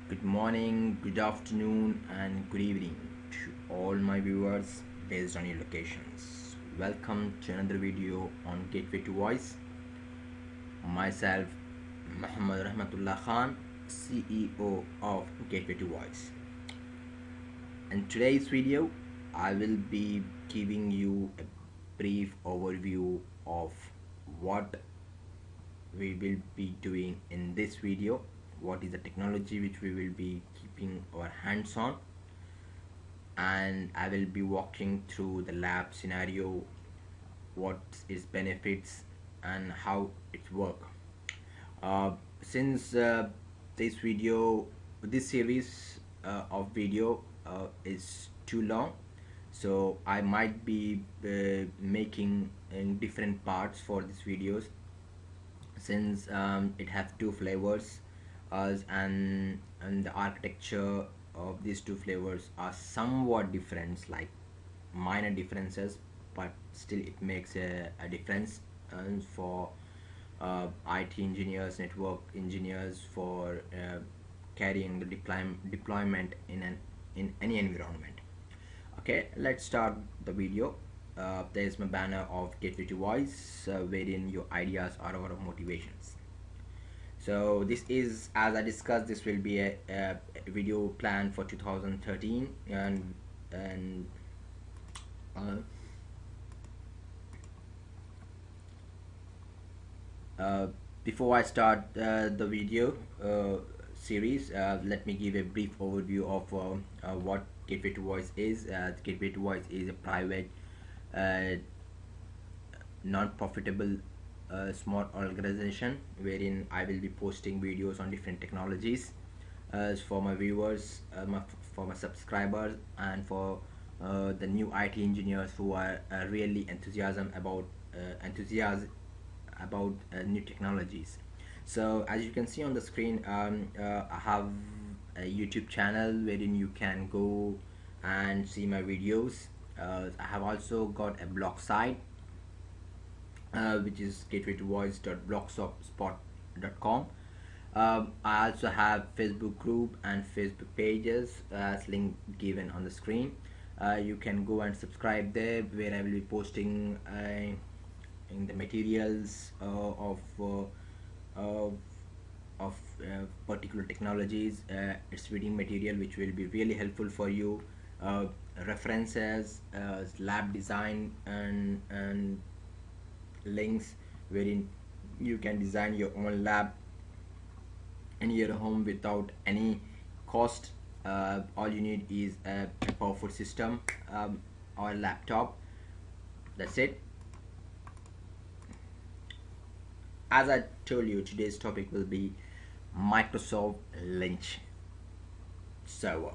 Good morning, good afternoon, and good evening to all my viewers based on your locations. Welcome to another video on Gateway to Voice. Myself, Mohammed.Rahmathullah Khan, CEO of Gateway to Voice. In today's video, I will be giving you a brief overview of what we will be doing in this video, what is the technology which we will be keeping our hands on, and I will be walking through the lab scenario, what its benefits and how it work. Since this series of video is too long, so I might be making in different parts for these videos, since it has two flavors, and the architecture of these two flavors are somewhat different, like minor differences, but still it makes a difference for IT engineers, network engineers, for carrying the deployment in any environment. Okay, let's start the video. There's my banner of Gateway to Voice, wherein your ideas are our motivations. So this is, as I discussed, this will be a video plan for 2013, and uh, before I start the video series, let me give a brief overview of what Gateway to Voice is. Gateway to Voice is a private, uh, non-profitable small organization wherein I will be posting videos on different technologies for my viewers, for my subscribers, and for the new IT engineers who are really enthusiastic about new technologies. So as you can see on the screen, I have a YouTube channel wherein you can go and see my videos. I have also got a blog site, which is gatewaytovoice.blogspot.com. I also have Facebook group and Facebook pages, as link given on the screen. You can go and subscribe there, where I will be posting in the materials uh, of particular technologies. It's reading material which will be really helpful for you, references, lab design, and links wherein you can design your own lab in your home without any cost. All you need is a powerful system, or a laptop. That's it. As I told you, today's topic will be Microsoft LYNC Server,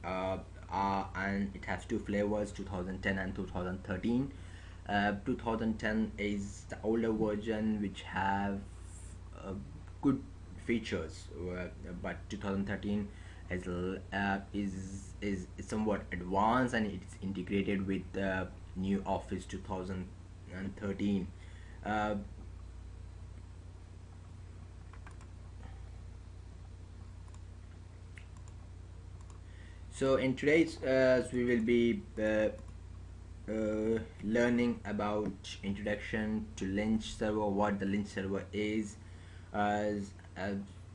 and it has two flavors, 2010 and 2013. 2010 is the older version which have good features, but 2013 is somewhat advanced, and it's integrated with new Office 2013. Uh, so in today's we will be learning about introduction to LYNC server, what the LYNC server is, as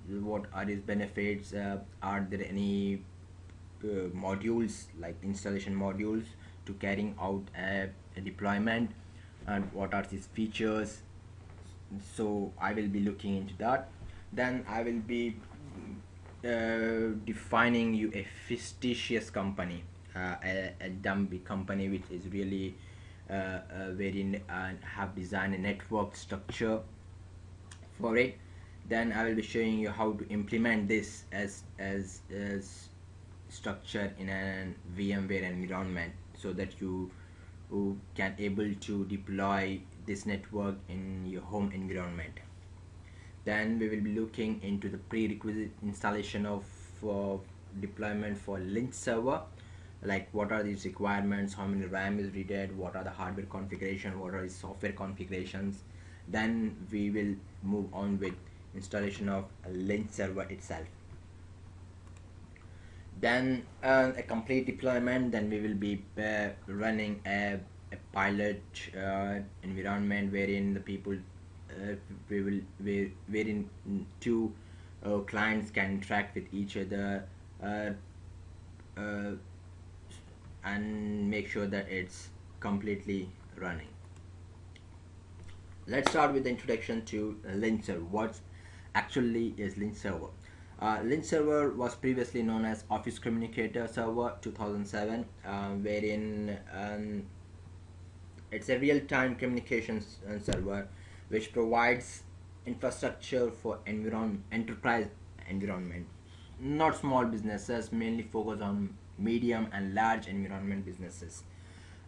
what are its benefits, are there any modules like installation modules to carrying out a deployment, and what are its features. So I will be looking into that. Then I will be defining you a fictitious company, a dumb company which is really wherein have designed a network structure for it. Then I will be showing you how to implement this as structure in a VMware environment, so that you can able to deploy this network in your home environment. Then we will be looking into the prerequisite installation of deployment for LYNC server, like what are these requirements, how many RAM is needed, what are the hardware configuration, what are the software configurations. Then we will move on with installation of LYNC server itself. Then a complete deployment, then we will be running a pilot environment wherein the people we will wherein two clients can interact with each other, uh, uh, and make sure that it's completely running. Let's start with the introduction to LYNC Server. What actually is LYNC Server? LYNC Server was previously known as Office Communicator Server 2007, wherein it's a real-time communications server which provides infrastructure for enterprise environment, not small businesses, mainly focus on medium and large environment businesses.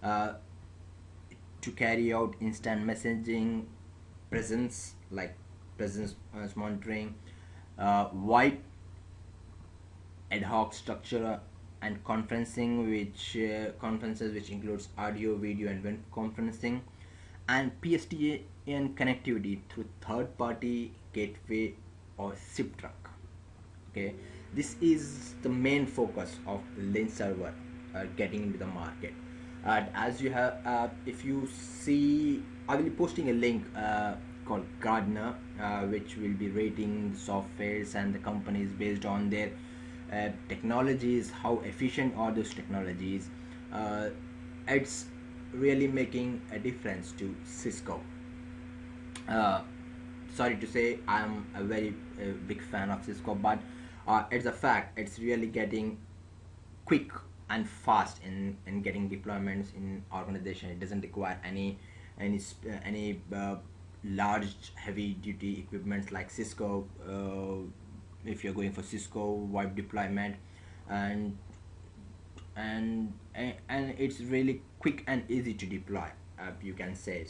Uh, to carry out instant messaging, presence like presence monitoring, VoIP, ad hoc structure, and conferencing, which conferences which includes audio, video, and web conferencing, and PSTN connectivity through third-party gateway or SIP truck. Okay, this is the main focus of LYNC server getting into the market. And as you have if you see, I will be posting a link called Gardner, which will be rating the softwares and the companies based on their technologies, how efficient are those technologies. It's really making a difference to Cisco. uh, Sorry to say, I'm a very big fan of Cisco, but it's a fact, it's really getting quick and fast in getting deployments in organization. It doesn't require any large heavy duty equipment like Cisco. If you're going for Cisco web deployment, and and it's really quick and easy to deploy, you can say.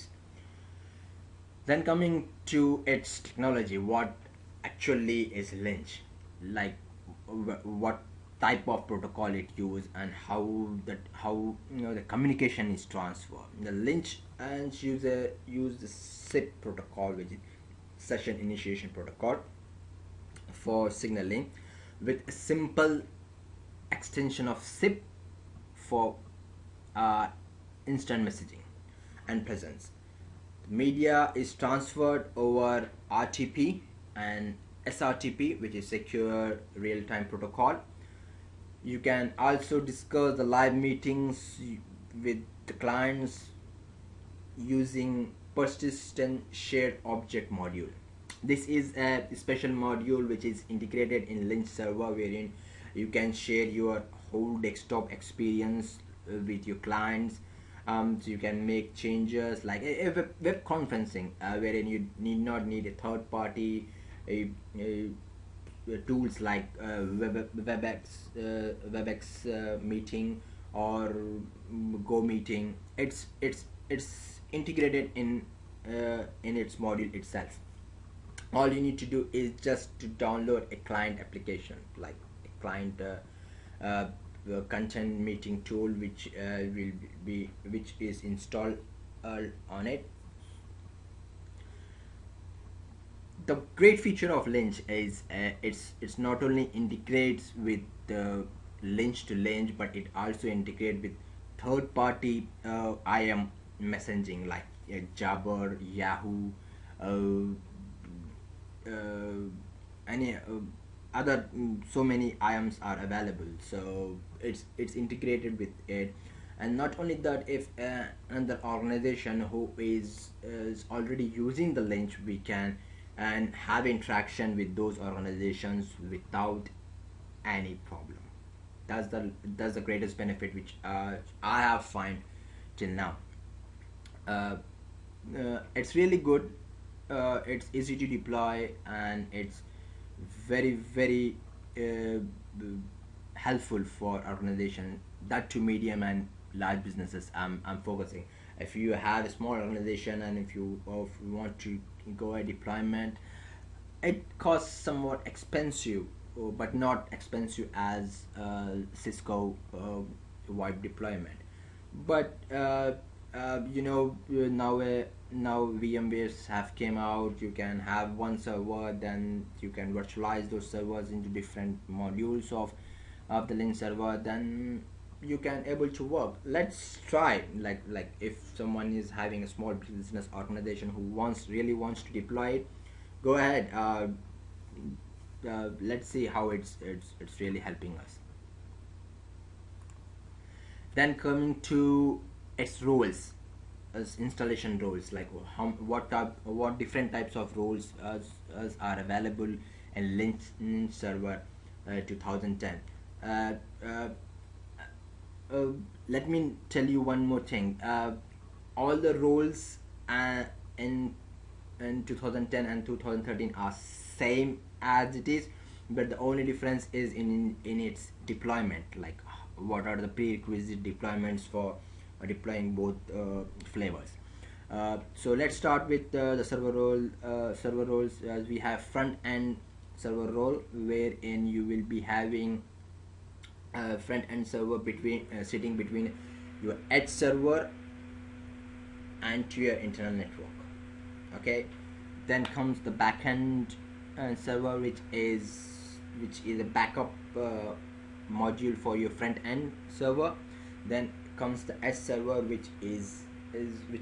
Then coming to its technology, what actually is Lynch? Like what type of protocol it use, and how the communication is transferred. The Lynch and use the SIP protocol, which is session initiation protocol, for signaling, with a simple extension of SIP for uh, instant messaging and presence. Media is transferred over RTP and SRTP, which is secure real-time protocol. You can also discuss the live meetings with the clients using persistent shared object module. This is a special module which is integrated in LYNC server, wherein you can share your whole desktop experience with your clients. So you can make changes like a web conferencing, wherein you need not need a third party tools like Webex meeting or Go meeting. It's integrated in its module itself. All you need to do is just to download a client application, like a client content meeting tool, will be which is installed on it. The great feature of Lynch is it's not only integrates with the Lynch to Lynch, but it also integrates with third party IM messaging like Jabber, Yahoo, uh, any other so many IAMs are available, so it's integrated with it. And not only that, if another organization who is already using the Lynch, we can and have interaction with those organizations without any problem. That's the greatest benefit which I have find till now. uh, it's really good. It's easy to deploy, and it's very uh, helpful for organization, that to medium and large businesses. I'm focusing. If you have a small organization and if you want to go a deployment, it costs somewhat expensive, but not expensive as Cisco wide deployment. But now VMwares have came out. You can have one server, then you can virtualize those servers into different modules of of the LYNC server, then you can able to work. Let's try, like if someone is having a small business organization who really wants to deploy it, go ahead. Let's see how it's really helping us. Then coming to its roles, as installation roles, like what different types of roles as are available in LYNC server 2010. uh, uh, uh, Let me tell you one more thing. All the roles in 2010 and 2013 are same as it is, but the only difference is in its deployment, like what are the prerequisite deployments for deploying both flavors. So let's start with the server roles. As we have front end server role, wherein you will be having front end server between sitting between your edge server and to your internal network. Okay, then comes the backend server, which is a backup module for your front end server. Then comes the edge server, which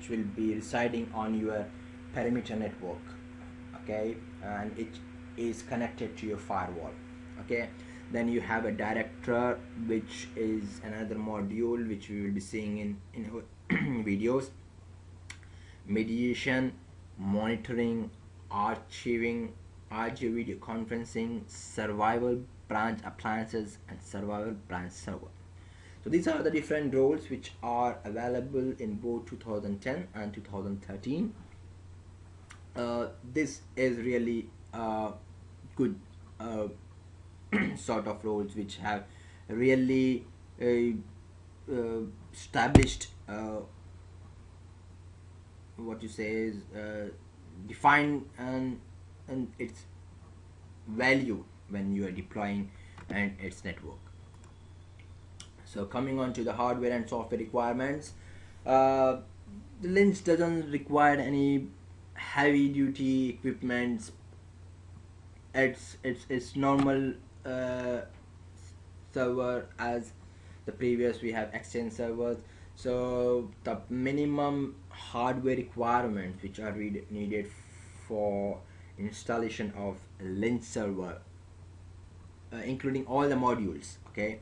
will be residing on your perimeter network. Okay, and it is connected to your firewall. Okay, then you have a director, which is another module which we will be seeing in our videos. Mediation, monitoring, archiving, RG video conferencing, survival branch appliances, and survival branch server. So these are the different roles which are available in both 2010 and 2013. This is really good sort of roles which have really established what you say is defined and its value when you are deploying and its network. So coming on to the hardware and software requirements, the LYNC doesn't require any heavy duty equipment. It's normal server as the previous. We have exchange servers. So the minimum hardware requirements which are needed for installation of LYNC server, including all the modules. Okay,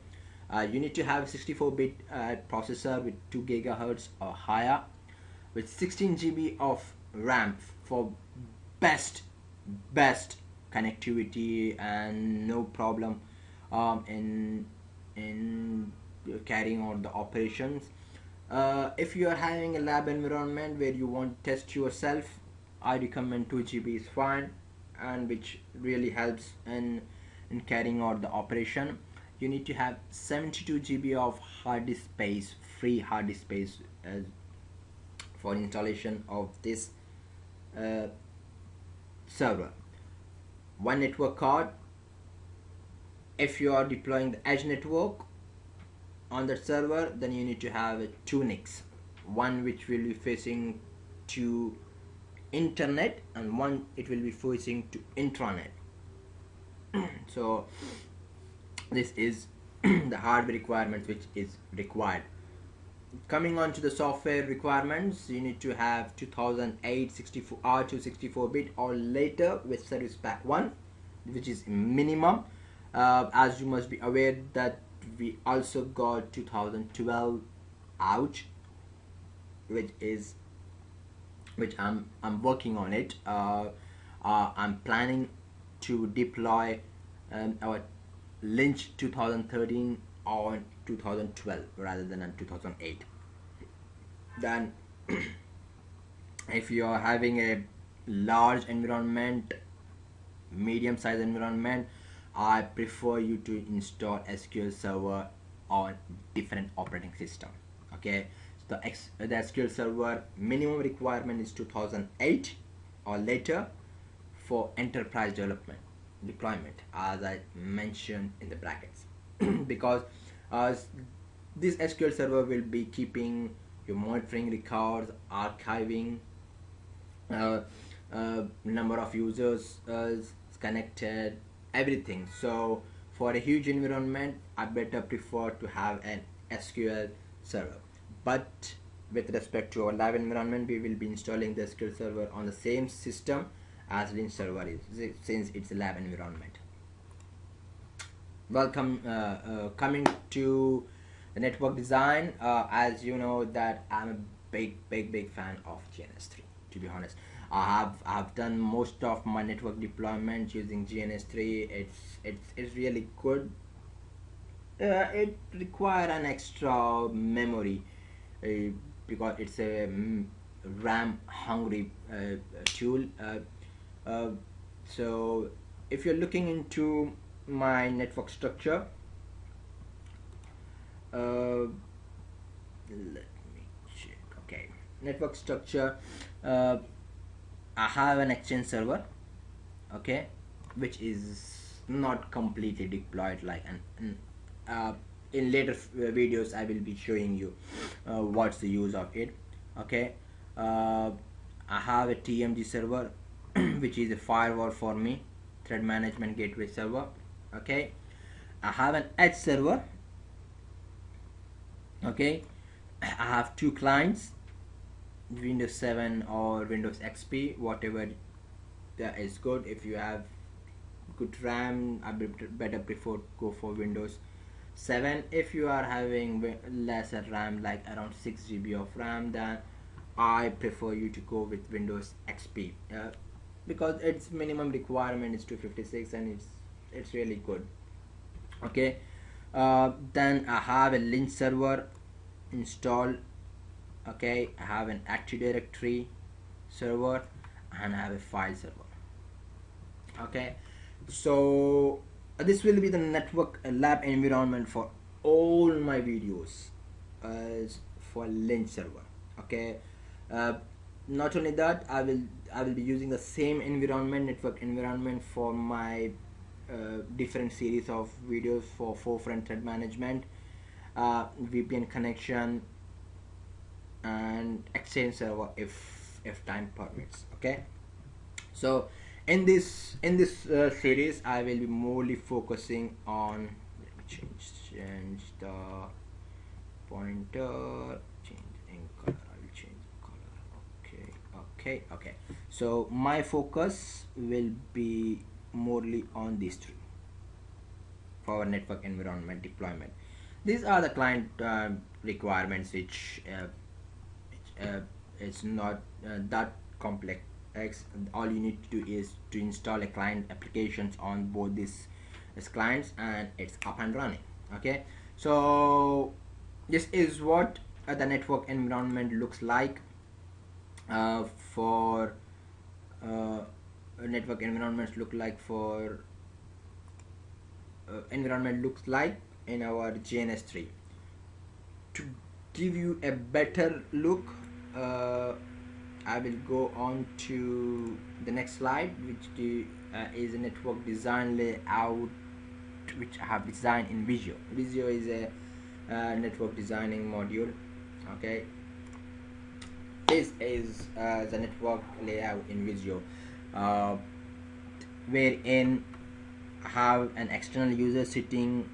you need to have a 64-bit processor with 2 gigahertz or higher, with 16 GB of RAM for best connectivity and no problem in carrying out the operations. If you are having a lab environment where you want to test yourself, I recommend 2 GB is fine, and which really helps in carrying out the operation. You need to have 72 GB of hard disk space, free hard disk space, for installation of this server. One network card. If you are deploying the edge network on the server, then you need to have 2 NICs, one which will be facing to internet and one it will be facing to intranet. So this is the hardware requirements which is required. Coming on to the software requirements, you need to have 2008 R264-bit or later with service pack 1, which is minimum. As you must be aware that we also got 2012 out, which I'm working on it. I'm planning to deploy our LYNC 2013 on 2012 rather than on 2008. Then if you are having a large environment, medium size environment, I prefer you to install SQL Server on different operating system. Okay, so the SQL Server minimum requirement is 2008 or later for enterprise deployment, as I mentioned in the brackets. Because this SQL Server will be keeping your monitoring records, archiving, number of users connected, everything. So For a huge environment, I better prefer to have an SQL server. But with respect to our lab environment, we will be installing the SQL server on the same system as LYNC server is, since it's a lab environment. Welcome. Coming to the network design, as you know that I'm a big fan of GNS3. To be honest, I've done most of my network deployment using GNS3. It's really good. It require an extra memory, uh, because it's a RAM hungry tool. Uh, so if you're looking into my network structure, let me check. Okay, network structure. I have an Exchange server, okay, which is not completely deployed like an in later videos I will be showing you what's the use of it. Okay, I have a TMG server which is a firewall for me, thread management gateway server. Okay, I have an Edge server. Okay, I have two clients, Windows 7 or Windows XP, whatever that is good. If you have good RAM, I better prefer go for Windows 7. If you are having lesser RAM, like around 6 GB of RAM, then I prefer you to go with Windows XP, because its minimum requirement is 256 and it's really good. Okay, then I have a LYNC server installed. Okay, I have an Active Directory server and I have a file server. Okay, so this will be the network lab environment for all my videos for LYNC server. Okay, not only that, I will be using the same environment, network environment, for my different series of videos for forefront thread management, VPN connection, and Exchange server if time permits. Okay, so in this series I will be morely focusing on, let me change the pointer, change in color, I will change the color. Okay, so my focus will be morely on these three for our network environment deployment. These are the client requirements, which it's not that complex. All you need to do is to install a client applications on both these clients and it's up and running. Okay, so this is what the network environment looks like for network environments look like for environment looks like in our GNS3. To give you a better look, I will go on to the next slide, which is a network design layout, which I have designed in Visio. Visio is a network designing module. Okay, this is the network layout in Visio, wherein I have an external user sitting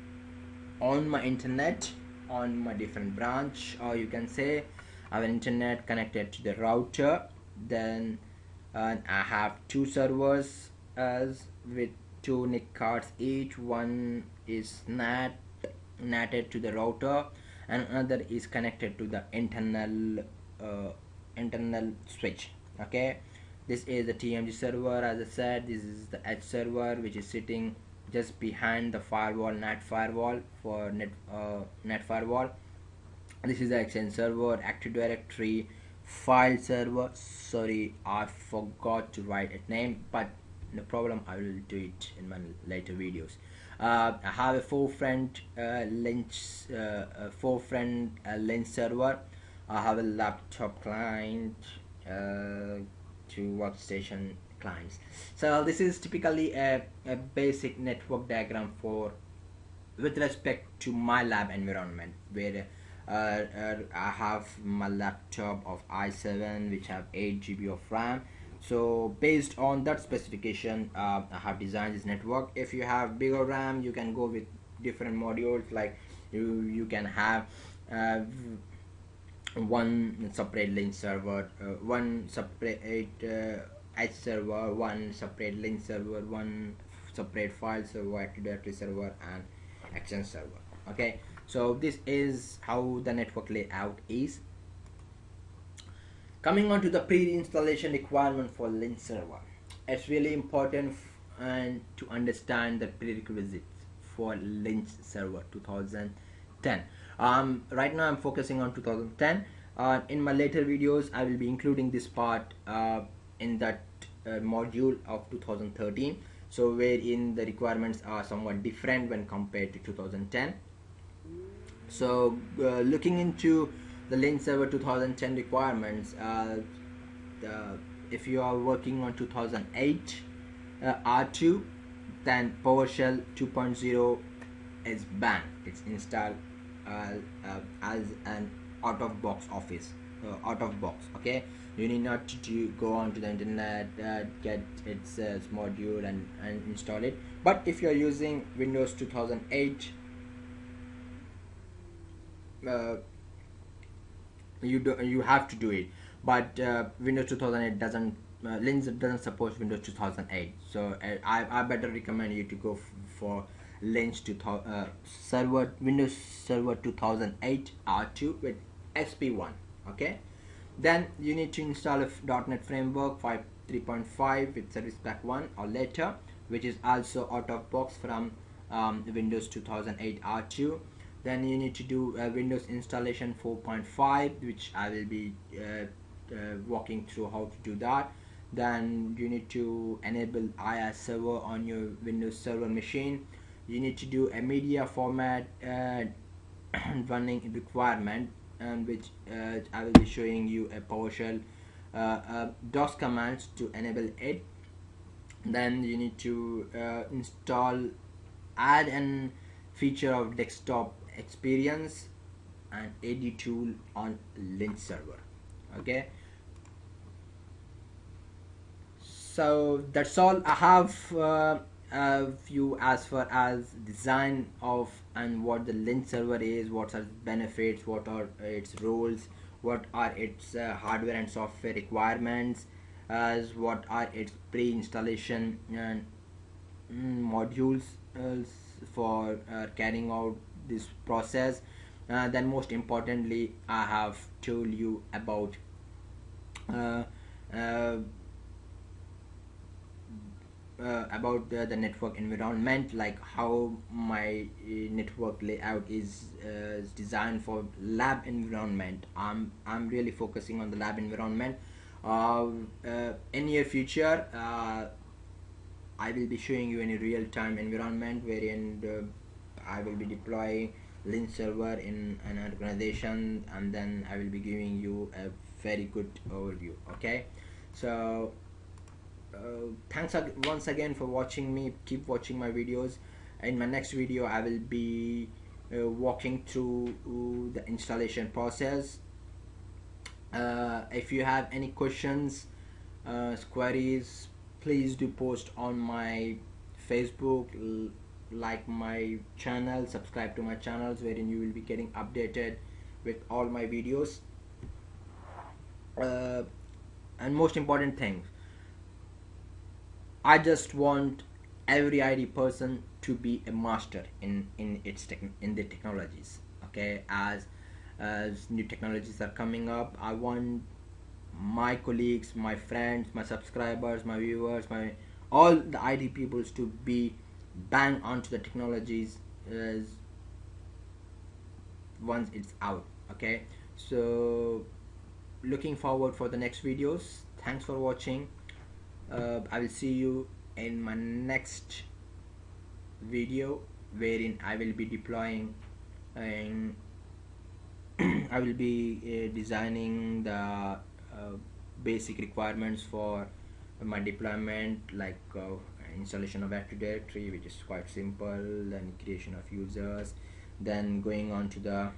on my internet, on my different branch, or you can say I have an internet connected to the router. Then I have two servers with two NIC cards. Each one is NATed to the router and another is connected to the internal switch. Okay, this is the TMG server. As I said, this is the Edge server, which is sitting just behind the firewall, NAT firewall for NAT firewall. This is the Exchange server, Active Directory, file server. Sorry, I forgot to write its name, but no problem, I will do it in my later videos. I have a forefront LYNC server. I have a laptop client, two workstation clients. So this is typically a basic network diagram for with respect to my lab environment, where I have my laptop of i7 which have 8 GB of RAM. So based on that specification, I have designed this network. If you have bigger RAM, you can go with different modules, like you can have uh, one separate LYNC server, one separate Edge server, one separate LYNC server, one separate file server, Active Directory server, and Exchange server. Okay, so this is how the network layout is. Coming on to the pre-installation requirement for LYNC server, it's really important and to understand the prerequisites for LYNC server 2010. Right now I'm focusing on 2010. In my later videos I will be including this part in that module of 2013, so wherein the requirements are somewhat different when compared to 2010. So looking into the LYNC server 2010 requirements, if you are working on 2008 R2, then PowerShell 2.0 is banned. It's installed as an out-of-box okay, you need not to go onto the internet, get its module and install it. But if you're using Windows 2008, you have to do it. But Windows 2008 doesn't, LYNC doesn't support Windows 2008, so I better recommend you to go for LYNC server, Windows Server 2008 R2 with SP1. Okay, then you need to install a .NET Framework 3.5 with Service Pack 1 or later, which is also out of box from Windows 2008 R2. Then you need to do Windows installation 4.5, which I will be walking through how to do that. Then you need to enable IaaS server on your Windows Server machine. You need to do a media format running requirement, and which I will be showing you a PowerShell DOS commands to enable it. Then you need to add an feature of desktop experience and AD tool on LYNC server. Okay, so that's all I have view as far as design of and what the LYNC server is, what are its benefits, what are its roles, what are its hardware and software requirements, as what are its pre-installation and modules for carrying out this process. Then most importantly, I have told you about the network environment, like how my network layout is designed for lab environment. I'm really focusing on the lab environment. In near future, I will be showing you in a real-time environment wherein I will be deploying LYNC server in an organization, and then I will be giving you a very good overview. Okay, so thanks once again for watching me. Keep watching my videos. In my next video I will be walking through the installation process. If you have any questions, queries, please do post on my Facebook, like my channel, subscribe to my channels, wherein you will be getting updated with all my videos. And most important thing, I just want every IT person to be a master in the technologies. Okay, as new technologies are coming up, I want my colleagues, my friends, my subscribers, my viewers, all the IT peoples to be bang onto the technologies once it's out. Okay, so looking forward for the next videos. Thanks for watching. I will see you in my next video, wherein I will be deploying and I will be designing the basic requirements for my deployment, like installation of Active Directory, which is quite simple, then creation of users, then going on to the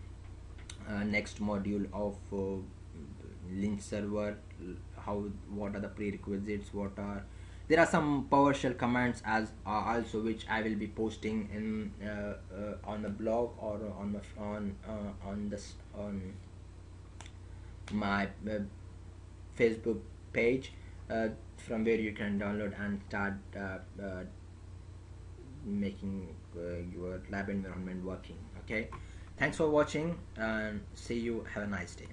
next module of LYNC server, what are the prerequisites, what are there are some PowerShell commands as also, which I will be posting in on the blog or on my Facebook page, from where you can download and start making your lab environment working. Okay, thanks for watching and see you. Have a nice day.